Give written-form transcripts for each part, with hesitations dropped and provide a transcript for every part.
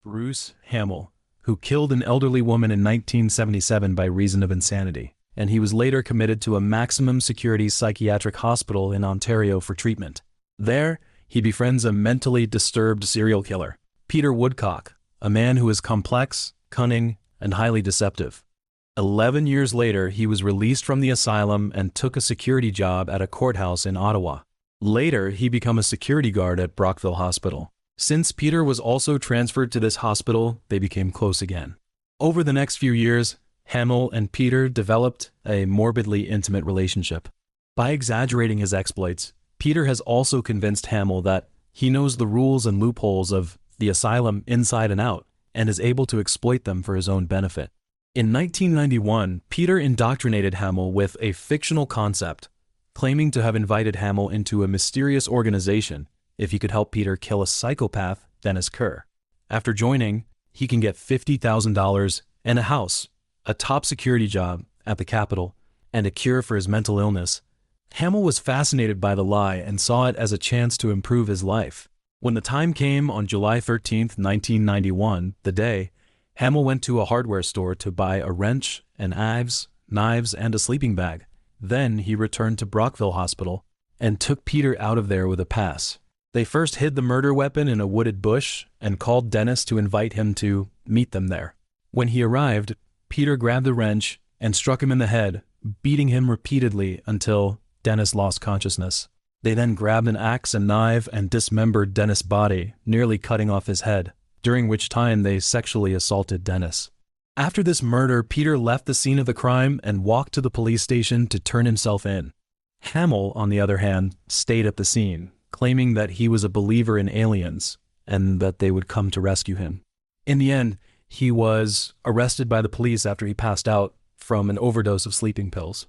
Bruce Hamel, who killed an elderly woman in 1977 by reason of insanity, and he was later committed to a maximum security psychiatric hospital in Ontario for treatment. There, he befriends a mentally disturbed serial killer, Peter Woodcock, a man who is complex, cunning, and highly deceptive. 11 years later, he was released from the asylum and took a security job at a courthouse in Ottawa. Later, he became a security guard at Brockville Hospital. Since Peter was also transferred to this hospital, they became close again. Over the next few years, Hamel and Peter developed a morbidly intimate relationship. By exaggerating his exploits, Peter has also convinced Hamel that he knows the rules and loopholes of the asylum inside and out and is able to exploit them for his own benefit. In 1991, Peter indoctrinated Hamel with a fictional concept, claiming to have invited Hamel into a mysterious organization if he could help Peter kill a psychopath, Dennis Kerr. After joining, he can get $50,000 and a house, a top security job at the Capitol, and a cure for his mental illness. Hamel was fascinated by the lie and saw it as a chance to improve his life. When the time came on July 13, 1991, the day, Hamel went to a hardware store to buy a wrench, an adze, knives, and a sleeping bag. Then he returned to Brockville Hospital and took Peter out of there with a pass. They first hid the murder weapon in a wooded bush and called Dennis to invite him to meet them there. When he arrived, Peter grabbed the wrench and struck him in the head, beating him repeatedly until Dennis lost consciousness. They then grabbed an axe and knife and dismembered Dennis' body, nearly cutting off his head, during which time they sexually assaulted Dennis. After this murder, Peter left the scene of the crime and walked to the police station to turn himself in. Hamel, on the other hand, stayed at the scene, claiming that he was a believer in aliens and that they would come to rescue him. In the end, he was arrested by the police after he passed out from an overdose of sleeping pills.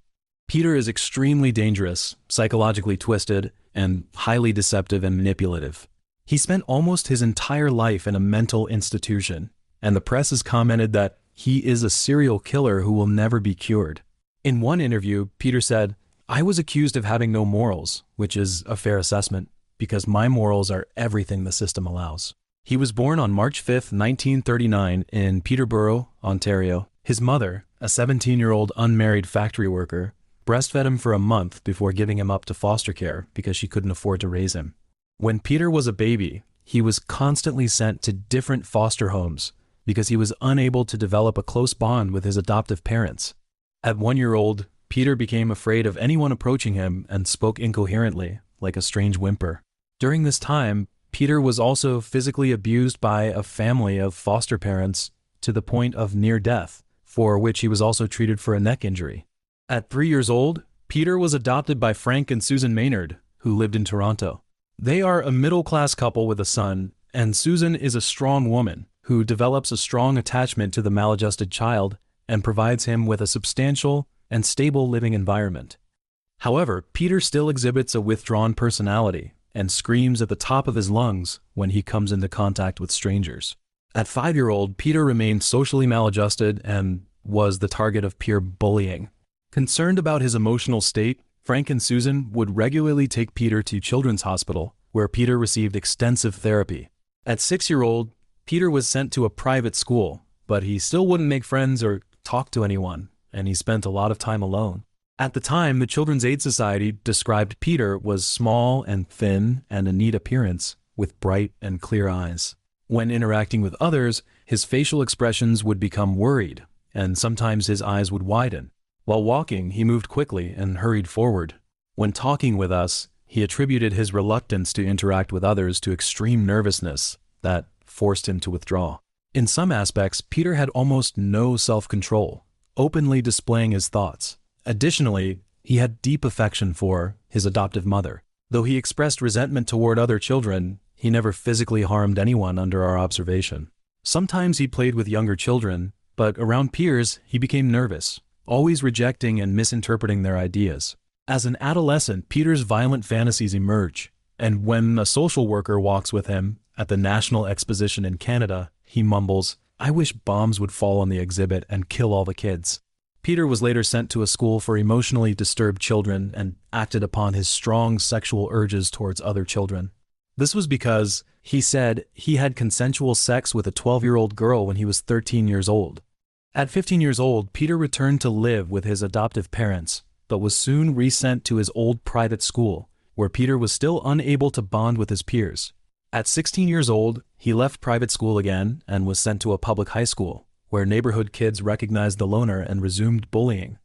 Peter is extremely dangerous, psychologically twisted, and highly deceptive and manipulative. He spent almost his entire life in a mental institution, and the press has commented that he is a serial killer who will never be cured. In one interview, Peter said, "I was accused of having no morals, which is a fair assessment, because my morals are everything the system allows." He was born on March 5, 1939 in Peterborough, Ontario. His mother, a 17-year-old unmarried factory worker, breastfed him for a month before giving him up to foster care because she couldn't afford to raise him. When Peter was a baby, he was constantly sent to different foster homes because he was unable to develop a close bond with his adoptive parents. At 1 year old, Peter became afraid of anyone approaching him and spoke incoherently, like a strange whimper. During this time, Peter was also physically abused by a family of foster parents to the point of near death, for which he was also treated for a neck injury. At 3 years old, Peter was adopted by Frank and Susan Maynard, who lived in Toronto. They are a middle-class couple with a son, and Susan is a strong woman who develops a strong attachment to the maladjusted child and provides him with a substantial and stable living environment. However, Peter still exhibits a withdrawn personality and screams at the top of his lungs when he comes into contact with strangers. At 5-year-old, Peter remained socially maladjusted and was the target of peer bullying. Concerned about his emotional state, Frank and Susan would regularly take Peter to Children's Hospital, where Peter received extensive therapy. At 6-year-old, Peter was sent to a private school, but he still wouldn't make friends or talk to anyone, and he spent a lot of time alone. At the time, the Children's Aid Society described Peter was small and thin and a neat appearance, with bright and clear eyes. When interacting with others, his facial expressions would become worried, and sometimes his eyes would widen. While walking, he moved quickly and hurried forward. When talking with us, he attributed his reluctance to interact with others to extreme nervousness that forced him to withdraw. In some aspects, Peter had almost no self-control, openly displaying his thoughts. Additionally, he had deep affection for his adoptive mother. Though he expressed resentment toward other children, he never physically harmed anyone under our observation. Sometimes he played with younger children, but around peers, he became nervous, always rejecting and misinterpreting their ideas. As an adolescent, Peter's violent fantasies emerge, and when a social worker walks with him at the National Exposition in Canada, he mumbles, "I wish bombs would fall on the exhibit and kill all the kids." Peter was later sent to a school for emotionally disturbed children and acted upon his strong sexual urges towards other children. This was because, he said, he had consensual sex with a 12-year-old girl when he was 13 years old. At 15 years old, Peter returned to live with his adoptive parents, but was soon resent to his old private school, where Peter was still unable to bond with his peers. At 16 years old, he left private school again and was sent to a public high school, where neighborhood kids recognized the loner and resumed bullying.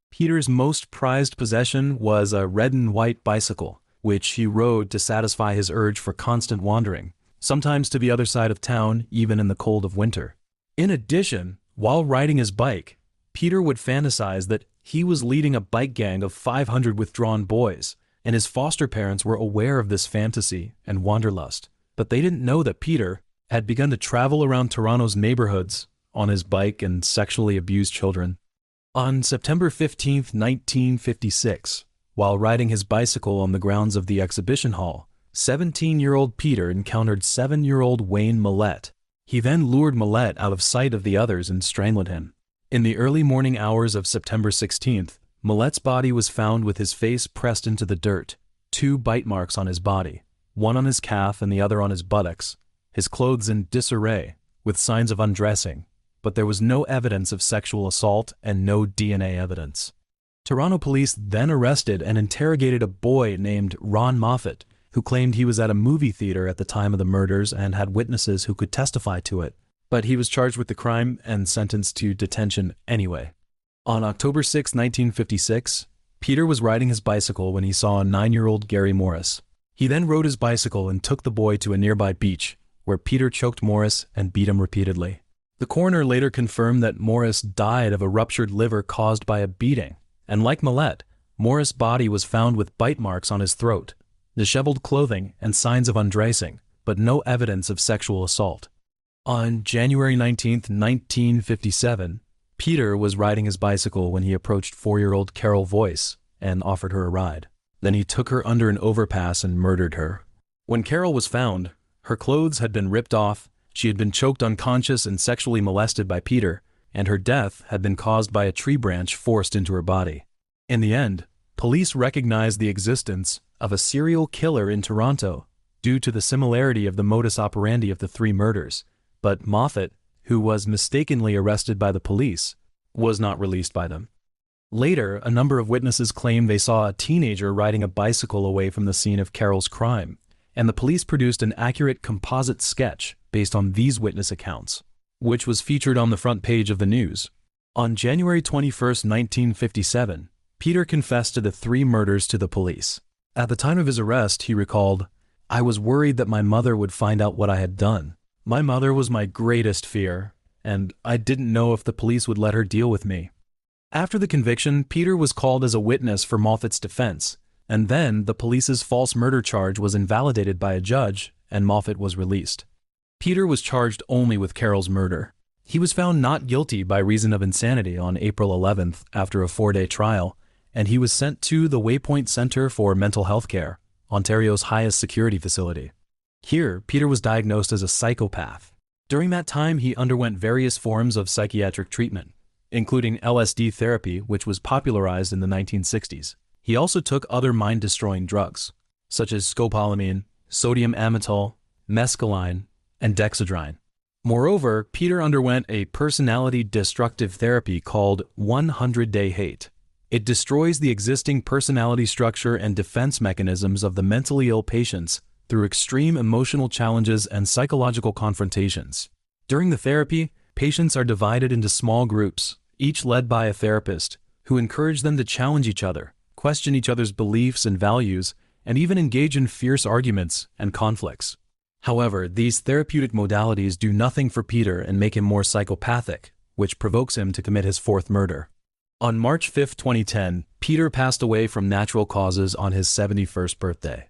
Peter's most prized possession was a red and white bicycle, which he rode to satisfy his urge for constant wandering, sometimes to the other side of town, even in the cold of winter. In addition, while riding his bike, Peter would fantasize that he was leading a bike gang of 500 withdrawn boys, and his foster parents were aware of this fantasy and wanderlust, but they didn't know that Peter had begun to travel around Toronto's neighborhoods on his bike and sexually abuse children. On September 15, 1956, while riding his bicycle on the grounds of the exhibition hall, 17-year-old Peter encountered 7-year-old Wayne Millett. He then lured Millett out of sight of the others and strangled him. In the early morning hours of September 16th, Millett's body was found with his face pressed into the dirt, 2 bite marks on his body, one on his calf and the other on his buttocks, his clothes in disarray, with signs of undressing, but there was no evidence of sexual assault and no DNA evidence. Toronto police then arrested and interrogated a boy named Ron Moffat, who claimed he was at a movie theater at the time of the murders and had witnesses who could testify to it, but he was charged with the crime and sentenced to detention anyway. On October 6, 1956, Peter was riding his bicycle when he saw 9-year-old Gary Morris. He then rode his bicycle and took the boy to a nearby beach, where Peter choked Morris and beat him repeatedly. The coroner later confirmed that Morris died of a ruptured liver caused by a beating, and like Millett, Morris' body was found with bite marks on his throat, disheveled clothing, and signs of undressing, but no evidence of sexual assault. On January 19, 1957, Peter was riding his bicycle when he approached 4-year-old Carol Voice and offered her a ride. Then he took her under an overpass and murdered her. When Carol was found, her clothes had been ripped off, she had been choked unconscious and sexually molested by Peter, and her death had been caused by a tree branch forced into her body. In the end, police recognized the existence of a serial killer in Toronto due to the similarity of the modus operandi of the 3 murders, but Moffat, who was mistakenly arrested by the police, was not released by them. Later, a number of witnesses claimed they saw a teenager riding a bicycle away from the scene of Carol's crime, and the police produced an accurate composite sketch based on these witness accounts, which was featured on the front page of the news. On January 21, 1957, Peter confessed to the 3 murders to the police. At the time of his arrest, he recalled, "I was worried that my mother would find out what I had done. My mother was my greatest fear, and I didn't know if the police would let her deal with me." After the conviction, Peter was called as a witness for Moffat's defense, and then the police's false murder charge was invalidated by a judge, and Moffat was released. Peter was charged only with Carol's murder. He was found not guilty by reason of insanity on April 11th after a 4-day trial, and he was sent to the Waypoint Center for Mental Health Care, Ontario's highest security facility. Here, Peter was diagnosed as a psychopath. During that time, he underwent various forms of psychiatric treatment, including LSD therapy, which was popularized in the 1960s. He also took other mind-destroying drugs, such as scopolamine, sodium amytal, mescaline, and dexedrine. Moreover, Peter underwent a personality-destructive therapy called 100-Day Hate. It destroys the existing personality structure and defense mechanisms of the mentally ill patients through extreme emotional challenges and psychological confrontations. During the therapy, patients are divided into small groups, each led by a therapist, who encourage them to challenge each other, question each other's beliefs and values, and even engage in fierce arguments and conflicts. However, these therapeutic modalities do nothing for Peter and make him more psychopathic, which provokes him to commit his 4th murder. On March 5, 2010, Peter passed away from natural causes on his 71st birthday.